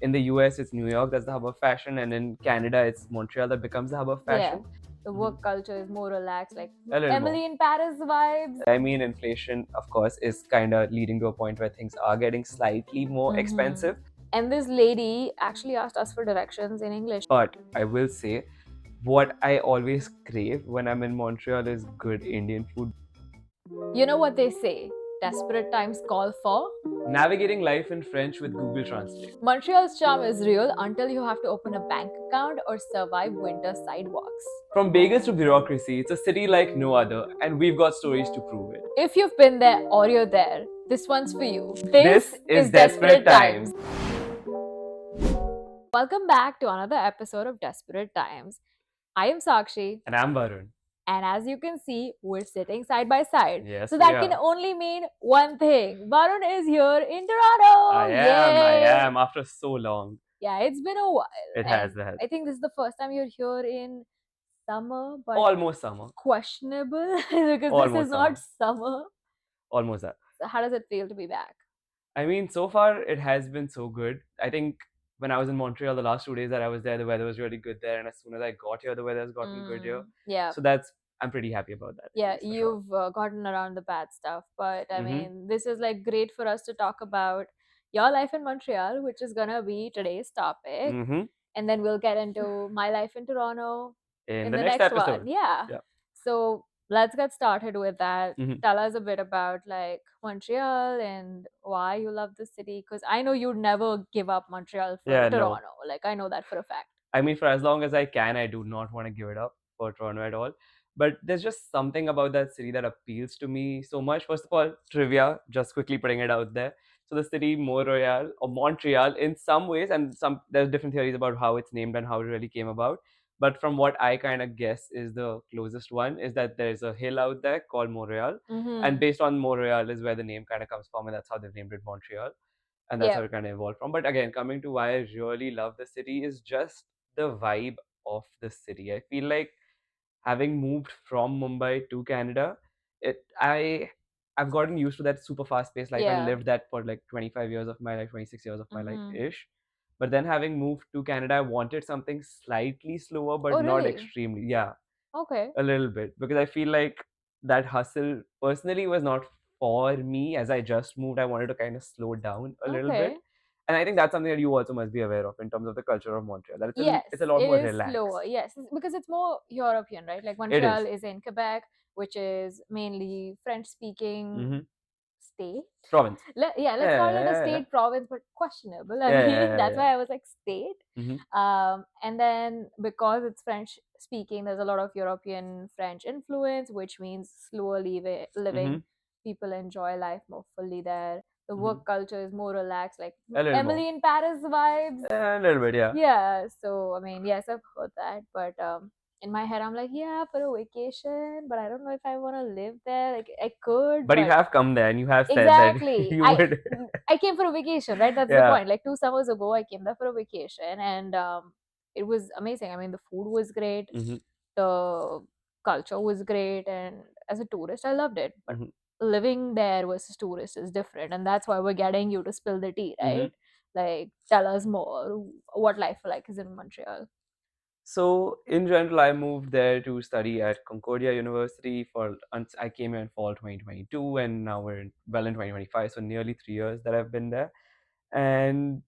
in the US, it's New York that's the hub of fashion, and in Canada, it's Montreal that becomes the hub of fashion. The work culture is more relaxed, like A little Emily more. in Paris vibes. I mean, inflation, of course, is kind of leading to a point where things are getting slightly more expensive. And this lady actually asked us for directions in English. But I will say, what I always crave when I'm in Montreal is good Indian food. You know what they say? Desperate times call for Navigating life in French with Google Translate. Montreal's charm is real until you have to open a bank account or survive winter sidewalks. From bagels to bureaucracy, it's a city like no other, and we've got stories to prove it. If you've been there or you're there, this one's for you. This is Desperate Times. Welcome back to another episode of Desperate Times. I am Sakshi. And I'm Varun. And as you can see, we're sitting side by side. Yes, so that can only mean one thing. Varun is here in Toronto. I am, after so long. Yeah, it's been a while. It has. I think this is the first time you're here in summer, but almost summer. Questionable because almost this is not summer. Almost that. So how does it feel to be back? I mean, so far it has been so good. I think when I was in Montreal, the last 2 days that I was there, the weather was really good there, and as soon as I got here, the weather has gotten good here. Yeah. So I'm pretty happy about that. Yeah, you've gotten around the bad stuff, but I mean, this is like great for us to talk about your life in Montreal, which is gonna be today's topic, and then we'll get into my life in Toronto in the next episode. One. Yeah. So let's get started with that. Tell us a bit about like Montreal and why you love the city, because I know you'd never give up Montreal for Toronto. No. Like I know that for a fact. I mean, for as long as I can, I do not want to give it up for Toronto at all. But there's just something about that city that appeals to me so much. First of all, trivia, just quickly putting it out there. So the city Montreal or Montreal, in some ways, and there's different theories about how it's named and how it really came about. But from what I kind of guess is the closest one is that there's a hill out there called Montreal, and based on Montreal is where the name kind of comes from, and that's how they've named it Montreal, and that's how it kind of evolved from. But again, coming to why I really love the city is just the vibe of the city. I feel like having moved from Mumbai to Canada, I've gotten used to that super fast paced life and lived that for like 25 years of my life, 26 years of my life ish. But then having moved to Canada, I wanted something slightly slower, but not extremely. Yeah. Okay. A little bit, because I feel like that hustle personally was not for me. As I just moved, I wanted to kind of slow down a little bit. And I think that's something that you also must be aware of in terms of the culture of Montreal. That it's a lot more relaxed. Slower. Yes, because it's more European, right? Like Montreal is in Quebec, which is mainly French-speaking state. Province. Let's call it a state province, but questionable. I mean, that's why I was like state. And then because it's French-speaking, there's a lot of European French influence, which means slower living. People enjoy life more fully there. The work culture is more relaxed, like Emily in Paris vibes. A little bit, yeah. Yeah. So I mean, yes, I've heard that, but in my head, I'm like, yeah, for a vacation, but I don't know if I want to live there. Like I could, but you have come there and you have said that you would. I came for a vacation, right? That's the point. Like 2 summers ago, I came there for a vacation, and it was amazing. I mean, the food was great, the culture was great, and as a tourist, I loved it. But living there versus tourist is different, and that's why we're getting you to spill the tea, right? Like, tell us more what life like is in Montreal. So in general, I moved there to study at Concordia University I came here in fall 2022, and now we're in 2025, so nearly 3 years that I've been there. And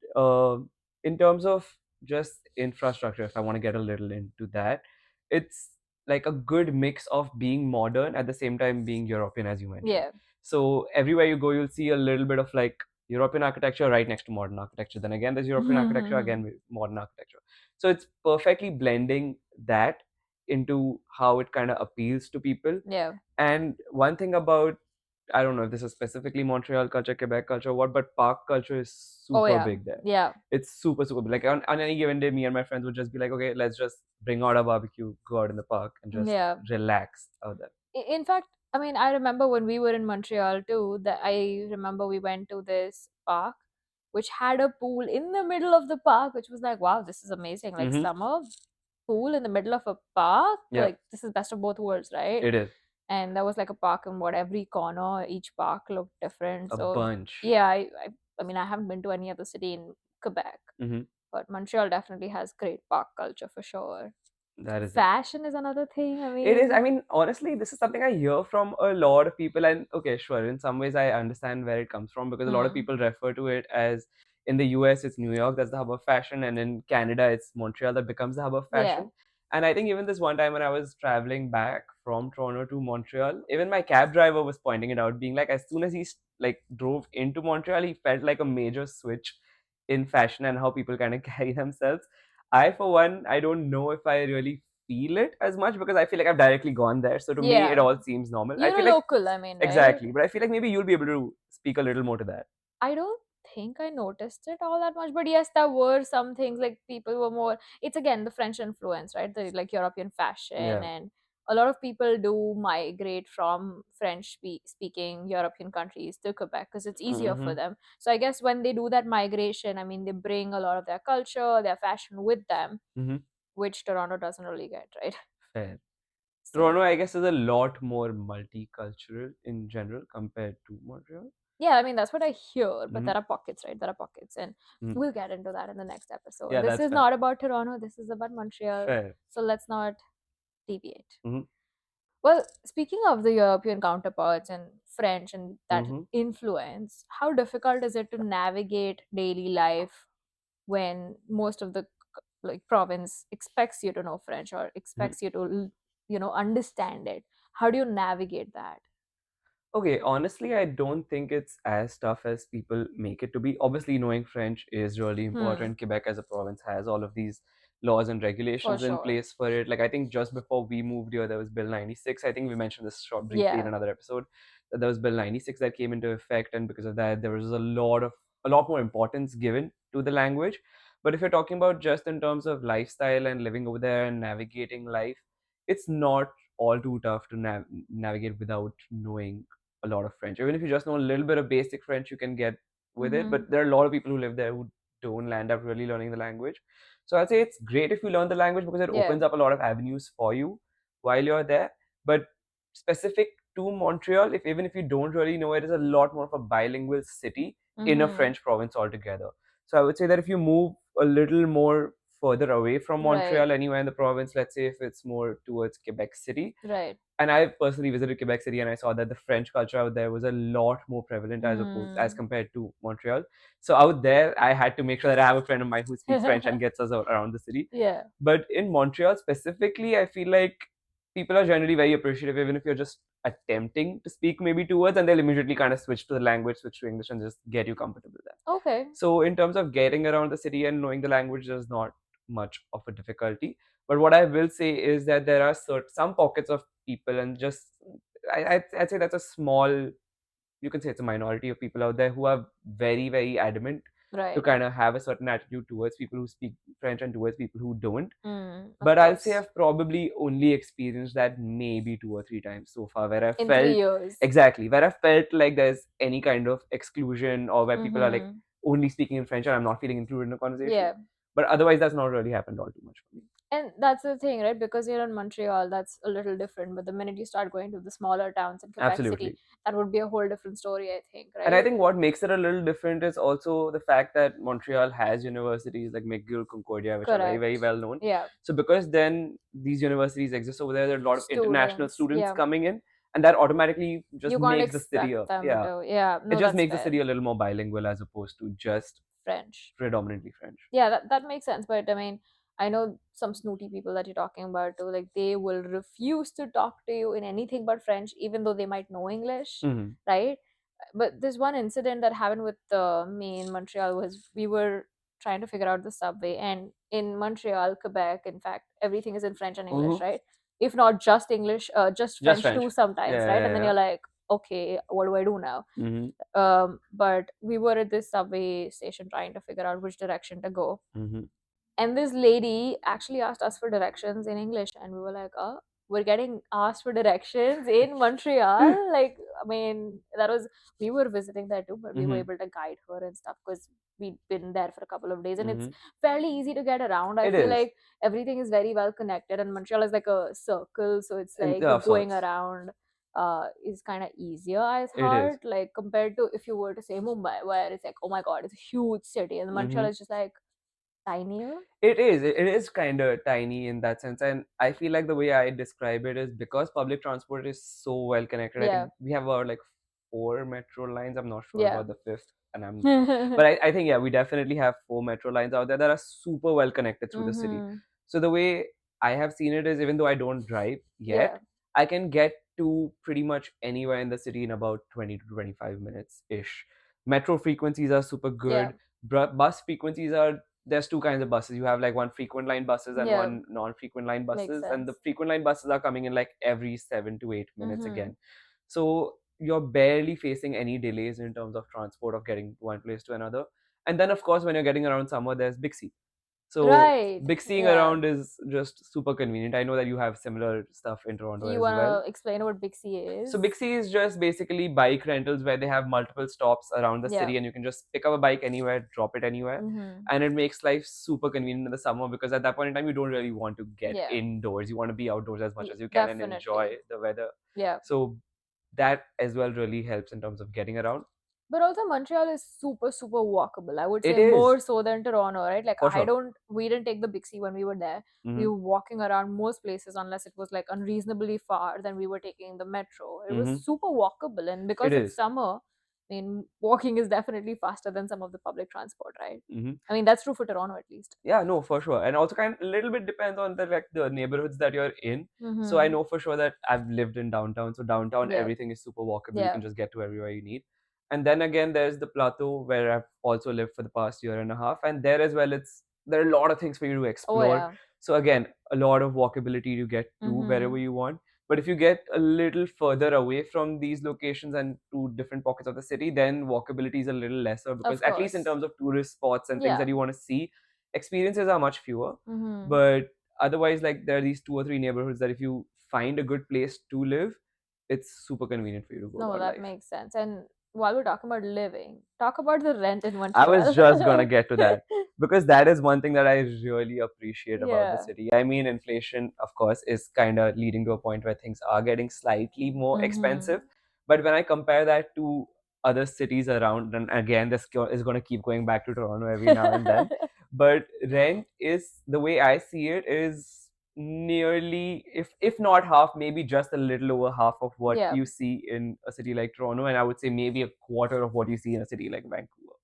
in terms of just infrastructure, if I want to get a little into that, it's like a good mix of being modern at the same time being European, as you mentioned. Yeah. So everywhere you go, you'll see a little bit of like European architecture right next to modern architecture. Then again, there's European architecture, again modern architecture. So it's perfectly blending that into how it kind of appeals to people. Yeah. And one thing about, I don't know if this is specifically Montreal culture, Quebec culture, what, but park culture is super big there. Yeah. It's super big. Like on any given day, me and my friends would just be like, okay, let's just bring out a barbecue, go out in the park and just relax out there. In fact, I mean, I remember when we were in Montreal too, that I remember we went to this park which had a pool in the middle of the park, which was like, wow, this is amazing. Like summer pool in the middle of a park. Like this is best of both worlds, right? It is. And there was like a park in every corner. Each park looked different. A bunch. Yeah, I mean, I haven't been to any other city in Quebec. Mm-hmm. but Montreal definitely has great park culture for sure. That is it. Fashion is another thing. I It is. mean, I mean, honestly, this is something I hear from a lot of people. And okay, sure, in some ways, I understand where it comes from because a lot of hmm, people refer to it as in the US, it's New York, that's the hub of fashion. And in Canada, it's Montreal that becomes the hub of yeah, fashion. And I think even this one time when I was traveling back from Toronto to Montreal, even my cab driver was pointing it out, being like, as soon as he like drove into Montreal, he felt like a major switch in fashion and how people kind of carry themselves. I, for one, I don't know if I really feel it as much because I feel like I've directly gone there. So to me, it yeah. all seems normal. I You're a feel like local, I mean, right? exactly, but I feel like maybe you'll be able to speak a little more to that. I don't think I noticed it all that much, but yes, there were some things like people were more. It's again the French influence, right? The like European fashion, Yeah. and a lot of people do migrate from French speaking European countries to Quebec because it's easier for Mm-hmm. them. So I guess when they do that migration, I mean, they bring a lot of their culture, their fashion with them, Mm-hmm. which Toronto doesn't really get, right? Fair. So Toronto, I guess, is a lot more multicultural in general compared to Montreal. yeah, I mean that's what I hear, but Mm-hmm. there are pockets, right? There are pockets, and Mm-hmm. we'll get into that in the next episode. Yeah, This that's is fair. not about Toronto, this is about Montreal. Fair. So let's not deviate. Mm-hmm. Well, speaking of the European counterparts and French and that Mm-hmm. influence, how difficult is it to navigate daily life when most of the like province expects you to know French or expects you to understand it? How do you navigate that? Okay, honestly, I don't think it's as tough as people make it to be. Obviously, knowing French is really Hmm, important. Quebec as a province has all of these laws and for regulations in sure. place for it. Like, I think just before we moved here, there was Bill 96. I think we mentioned this short briefly in Yeah. another episode. That there was Bill 96 that came into effect, and because of that, there was a lot more importance given to the language. But if you're talking about just in terms of lifestyle and living over there and navigating life, it's not all too tough to navigate without knowing a lot of French. Even if you just know a little bit of basic French, you can get with it. Mm-hmm. But there are a lot of people who live there who don't land up really learning the language. So I'd say it's great if you learn the language because it Yeah. opens up a lot of avenues for you while you're there. But specific to Montreal, if even if you don't really know it, is a lot more of a bilingual city in a Mm-hmm. French province altogether. So I would say that if you move a little more further away from Right. Montreal, anywhere in the province, let's say if it's more towards Quebec City, Right. and I personally visited Quebec City and I saw that the French culture out there was a lot more prevalent as Mm. compared to Montreal. So out there, I had to make sure that I have a friend of mine who speaks French and gets us around the city. Yeah. But in Montreal specifically, I feel like people are generally very appreciative, even if you're just attempting to speak maybe two words, and they'll immediately kind of switch to the language, switch to English, and just get you comfortable there. Okay. So in terms of getting around the city and knowing the language, there's not much of a difficulty. But what I will say is that there are some pockets of people, and just I'd say that's a small, you can say it's a minority of people out there who are very, very adamant to Right. kind of have a certain attitude towards people who speak French and towards people who don't. Mm. Of But I'll say course. I've probably only experienced that maybe two or three times so far, where I In three felt years. exactly where I felt like there's any kind of exclusion or where people are like Mm-hmm. only speaking in French and I'm not feeling included in the conversation. Yeah. But otherwise, that's not really happened all too much for me. And that's the thing, right? Because you're in Montreal, that's a little different. But the minute you start going to the smaller towns in Quebec City, Absolutely. that would be a whole different story, I think, And I right? think what makes it a little different is also the fact that Montreal has universities like McGill, Concordia, which are very, very Correct. well known. Yeah. So because then these universities exist over there, there are a lot of international Students. students Yeah. coming in, and that automatically just You can't makes the city expect a them yeah, to. Yeah. it No, just that's makes the fair. city a little more bilingual as opposed to just French. predominantly French. Yeah, that makes sense. But I mean, I know some snooty people that you're talking about too. Like they will refuse to talk to you in anything but French, even though they might know English, Hmm. right? But there's one incident that happened with me in Montreal was we were trying to figure out the subway, and in Montreal, Quebec, in fact, everything is in French and English, Hmm. right? If not just English, just Just French French. too sometimes, Yeah, right? And yeah, then yeah. you're like, okay, what do I do now? Hmm. But we were at this subway station trying to figure out which direction to go, Hmm. and this lady actually asked us for directions in English, and we were like, oh, we're getting asked for directions in Montreal. Like, I mean, that was, we were visiting there too, but we were Hmm. able to guide her and stuff because we'd been there for a couple of days, and it's Hmm. fairly easy to get around. I It feel is, like everything is very well connected, and Montreal is like a circle, so it's and like of going sorts, around is kind of easier, I it is. thought, like compared to if you were to say Mumbai, where it's like, oh my god, it's a huge city, and Montreal Hmm. is just like Tinier? It is kind of tiny in that sense, and I feel like the way I describe it is because public transport is so well connected. I Yeah. think we have about like four metro lines. I'm not sure Yeah. about the fifth, and but I think, yeah, we definitely have four metro lines out there that are super well connected through the city. Mm-hmm. So the way I have seen it is, even though I don't drive Yeah. yet, I can get to pretty much anywhere in the city in about 20 to 25 minutes ish. Metro frequencies are super Yeah. good. Bus frequencies are, there's two kinds of buses. You have like one frequent line buses and Yeah. one non-frequent line Makes buses, and the sense. frequent line buses are coming in like every 7 to 8 minutes Mm-hmm. again. So you're barely facing any delays in terms of transport of getting one place to another. And then of course when you're getting around summer, there's Bixi. So Right. Bixing Yeah. around is just super convenient. I know that you have similar stuff in Do Toronto you as well. wanna explain what Bixi So is? Bixi is just basically bike rentals where they have multiple stops around the Yeah. city, and you can just pick up a bike anywhere, drop it anywhere. Mm-hmm. And it makes life super convenient in the summer because at that point in time you don't really want to get Yeah. indoors. You want to be outdoors as much as you can and Definitely. enjoy the weather. Yeah. So that as well really helps in terms of getting around. But also Montreal is super, super walkable. I would It say is, more so than Toronto, right? Like for sure. we didn't take the Bixi when we were there. We Hmm. were walking around most places unless it was like unreasonably far, then we were taking the metro. It was Hmm. super walkable, and It because it's is. summer, I mean, walking is definitely faster than some of the public transport, right? Hmm. I mean, that's true for Toronto at least. Yeah, no, for sure. And also kind of a little bit depends on the like the neighborhoods that you're in. So I Mm-hmm. know for sure that I've lived in downtown. So downtown Yeah. everything is super walkable. You Yeah. can just get to everywhere you need. And then again there's the plateau where I've also lived for the past year and a half. And there as well there are a lot of things for you to Oh explore. yeah. So again, a lot of walkability to get to Mm-hmm. wherever you want. But if you get a little further away from these locations and to different pockets of the city, then walkability is a little lesser because Of at least in course. terms of tourist spots and things Yeah. that you want to see, experiences are much fewer. Mm-hmm. But otherwise, like there are these two or three neighborhoods that if you find a good place to live, it's super convenient for you to go No, about that life. makes sense. And while we're talking about living, talk about the rent in I was Montreal. just gonna get to that because that is one thing that I really appreciate about the Yeah. city. I mean, inflation, of course, is kind of leading to a point where things are getting slightly more Mm-hmm. expensive. But when I compare that to other cities around, and again, is going to keep going back to Toronto every now and then. But rent is, the way I see it, is nearly, if not half, maybe just a little over half of what Yeah. you see in a city like Toronto, and I would say maybe a quarter of what you see in a city like Vancouver.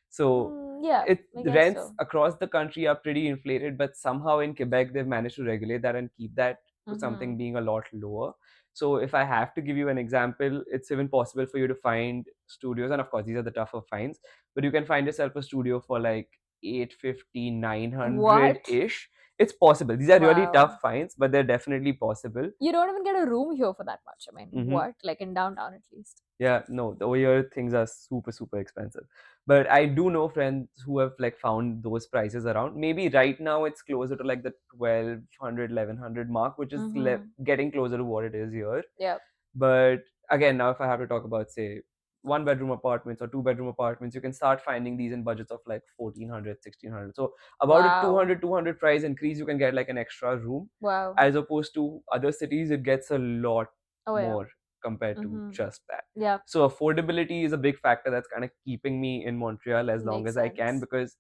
So Yeah, I guess rents so. across the country are pretty inflated, but somehow in Quebec they've managed to regulate that and keep that to something Mm-hmm. being a lot lower. So if I have to give you an example, it's even possible for you to find studios, and of course these are the tougher finds, but you can find yourself a studio for like 850, 900 What? ish. It's possible. These are really tough Wow. finds, but they're definitely possible. You don't even get a room here for that much. I mean, Hmm. what? Like in downtown at least. Yeah, no, over here things are super, super expensive. But I do know friends who have like found those prices around. Maybe right now it's closer to like the 1200, 1100 mark, which is Mm-hmm. getting closer to what it is here. Yeah. But again, now if I have to talk about, say, one bedroom apartments or two-bedroom apartments, you can start finding these in budgets of like 1400, 1600. So about a Wow. 200 price increase, you can get like an extra room. Wow. As opposed to other cities, it gets a lot Oh yeah. more compared to Mm-hmm. just that. Yeah. So affordability is a big factor that's kind of keeping me in Montreal as long Makes as I can, sense. because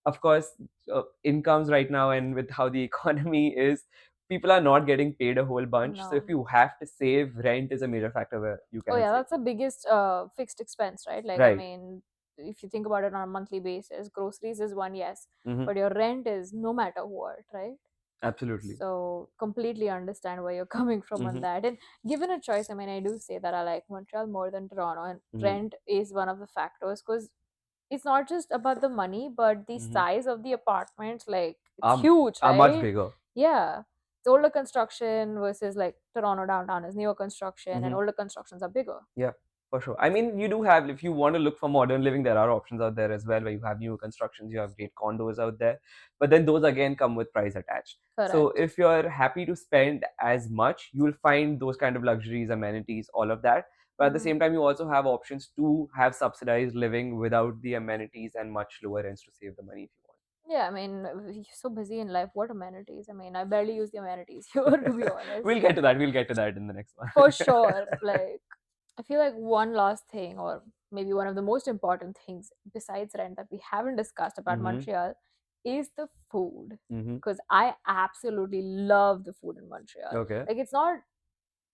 of course, incomes right now and with how the economy is, people are not getting paid a whole bunch. So if No. you have to save, rent is a major factor where you Oh can yeah, save. that's the biggest fixed expense, right? Like I Right. mean, if you think about it on a monthly basis, groceries is one, yes, Hmm. but your rent is no matter what, right? Absolutely. So completely understand where you're coming from on Hmm. that. And given a choice, I mean, I do say that I like Montreal more than Toronto, and Hmm. rent is one of the factors because it's not just about the money, but the Hmm. size of the apartments. Like it's Are, huge, are much right? bigger. Yeah. It's older construction versus like Toronto downtown is newer construction, and Hmm. older constructions are bigger. Yeah, for sure. I mean, you do have, if you want to look for modern living, there are options out there as well, where you have newer constructions, you have great condos out there. But then those again come with price attached. So Correct. if you're happy to spend as much, you'll find those kind of luxuries, amenities, all of that. But at the Mm-hmm. same time, you also have options to have subsidized living without the amenities and much lower rents to save the money if you Yeah, I mean, you're so busy in life. What amenities? I mean, I barely use the amenities here, to be want. honest. We'll get to that. We'll get to that in the next one. For sure. Like, I feel like one last thing, or maybe one of the most important things besides rent that we haven't discussed about Hmm. Montreal, is the food. Mm-hmm. Because I absolutely love the food in Montreal. Okay. Like, it's not,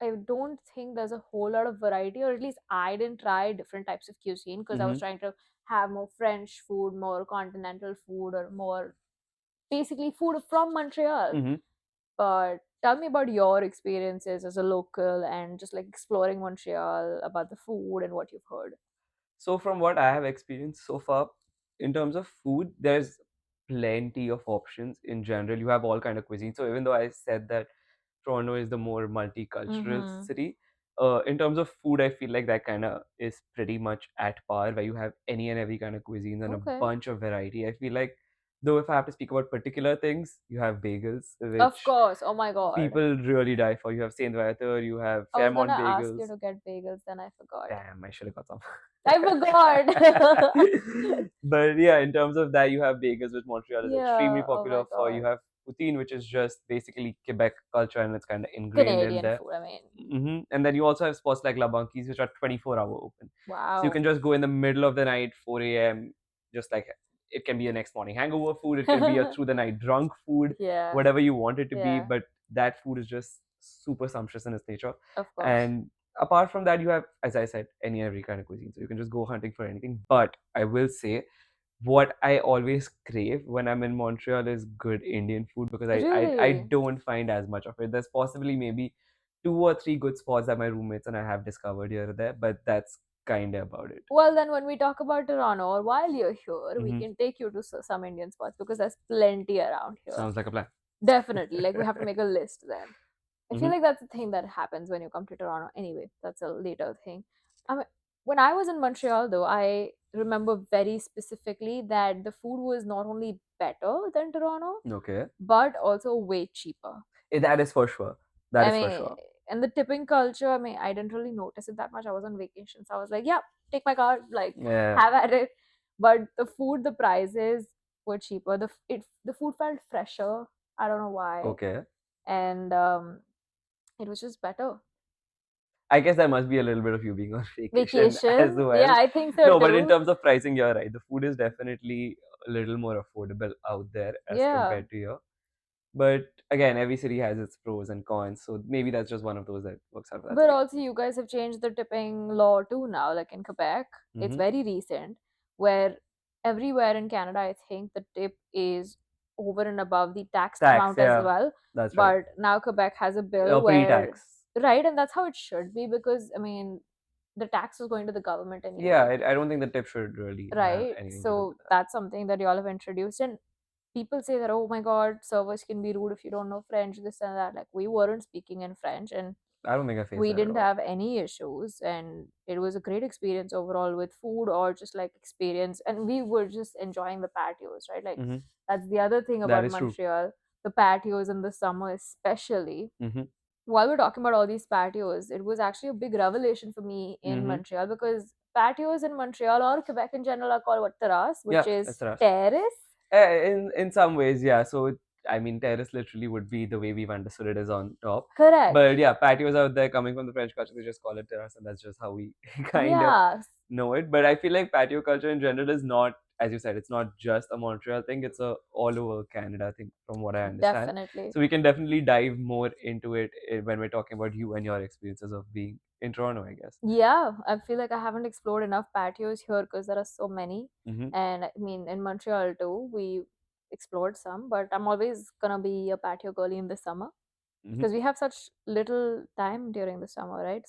I don't think there's a whole lot of variety, or at least I didn't try different types of cuisine because I was Mm-hmm. trying to have more French food, more continental food, or more basically food from Montreal. Mm-hmm. But tell me about your experiences as a local and just like exploring Montreal, about the food and what you've heard. So from what I have experienced so far, in terms of food, there's plenty of options in general. You have all kind of cuisine. So even though I said that Toronto is the more multicultural Mm-hmm. city, in terms of food, I feel like that kind of is pretty much at par, where you have any and every kind of cuisine and a Okay. bunch of variety. I feel like, though, if I have to speak about particular things, you have bagels, Of which course. Oh my God. people really die for. You have Saint Viateur, you have I was gonna Fairmont ask you bagels. to get bagels, then I forgot. Damn, I should have got some. I forgot. But yeah, in terms of that, you have bagels, which Montreal is extremely Yeah. Oh my popular for. You God. have poutine, which is just basically Quebec culture and it's kind of ingrained in Canadian there. food. I mean, And then you also have spots like La Banquise, which are 24-hour open. So you wow. can just go in the middle of the night, 4 a.m., just like it can be a next morning hangover food, it can be a through the night drunk food, Yeah. whatever you want it to be. Yeah. But that food is just super sumptuous in its nature. Of course. And apart from that, you have, as I said, any and every kind of cuisine. So you can just go hunting for anything. But I will say, what I always crave when I'm in Montreal is good Indian food because I Really? don't find as much of it. There's possibly maybe 2 or 3 good spots that my roommates and I have discovered here or there, but that's kind of about it. Well, then when we talk about Toronto, or while you're here, we Hmm. can take you to some Indian spots because there's plenty around here. Sounds like a plan. Definitely. Like, we have to make a list then. I feel Hmm. like that's the thing that happens when you come to Toronto. Anyway, that's a later thing. I mean, when I was in Montreal, though, I remember very specifically that the food was not only better than Toronto, Okay. but also way cheaper. That is for sure. That I is for mean, sure. and the tipping culture, I mean, I didn't really notice it that much. I was on vacation, so I was like, yeah, take my card, like, Yeah. have at it. But the food, the prices were cheaper. The food felt fresher. I don't know why, Okay. and it was just better. I guess that must be a little bit of you being on vacation as Vacation, yeah, well. I think so No, but in too. terms of pricing, you're right. The food is definitely a little more affordable out there as Yeah, compared to here. But again, every city has its pros and cons. So maybe that's just one of those that works out for that but city. also you guys have changed the tipping law too now. Like in Quebec, it's Mm-hmm. very recent, where everywhere in Canada, I think the tip is over and above the taxed Tax, amount as yeah, well. that's right. But now Quebec has a bill where, Pre-tax. right, and that's how it should be because I mean, the tax is going to the government Yeah, anyway, I don't think the tip should really have right? anything to do So with that. that's something that y'all have introduced. And people say that, oh my God, servers can be rude if you don't know French, this and that. Like, we weren't speaking in French, and I don't think I faced we that at didn't all. have any issues, and it was a great experience overall with food, or just like experience, and we were just enjoying the patios, right? Like, Mm-hmm. that's the other thing That about is true. Montreal, the patios in the summer especially. Mm-hmm. While we're talking about all these patios, it was actually a big revelation for me in Mm-hmm. Montreal, because patios in Montreal or Quebec in general are called what, terrace, which Yeah, is that's right. terrace. In some ways, yeah. So I mean, terrace literally would be the way we've understood it is on top. Correct. But yeah, patios out there coming from the French culture, they just call it terrace, and that's just how we kind of Yeah, know it. But I feel like patio culture in general is not, as you said, it's not just a Montreal thing. It's a all over Canada thing, from what I understand. definitely. So we can definitely dive more into it when we're talking about you and your experiences of being in Toronto, I guess. Yeah, I feel like I haven't explored enough patios here because there are so many. Mm-hmm. And I mean, in Montreal too, we explored some, but I'm always gonna be a patio girly in the summer Mm-hmm. because we have such little time during the summer, right?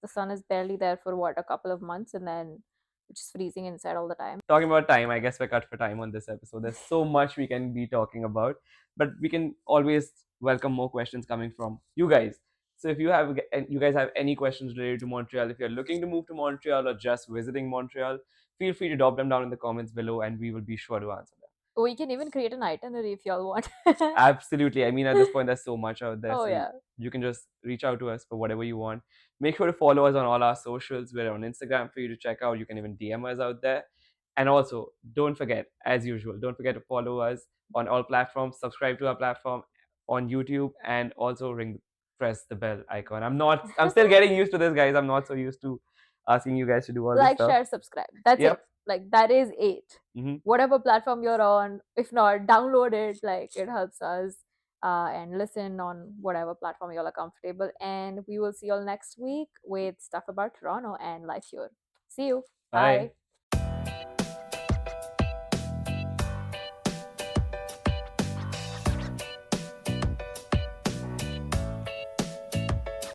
The sun is barely there for what, a couple of months, and then it's just freezing inside all the time. Talking about time, I guess we're cut for time on this episode. There's so much we can be talking about, but we can always welcome more questions coming from you guys. So if you guys have any questions related to Montreal, if you're looking to move to Montreal or just visiting Montreal, feel free to drop them down in the comments below, and we will be sure to answer them. We can even create an itinerary if y'all want. Absolutely. I mean, at this point, there's so much out there. Oh So yeah. you can just reach out to us for whatever you want. Make sure to follow us on all our socials. We're on Instagram for you to check out. You can even DM us out there. And also, don't forget, as usual, don't forget to follow us on all platforms, subscribe to our platform on YouTube, and also press the bell icon. I'm still getting used to this, guys. I'm not so used to asking you guys to do all this Like, stuff. share, subscribe. That's Yep. it. like that is it. Mhm. Whatever platform you're on, if not, download it. Like it helps us. And listen on whatever platform you all are comfortable. And we will see you all next week with stuff about Toronto and life here. See you. Bye. Bye.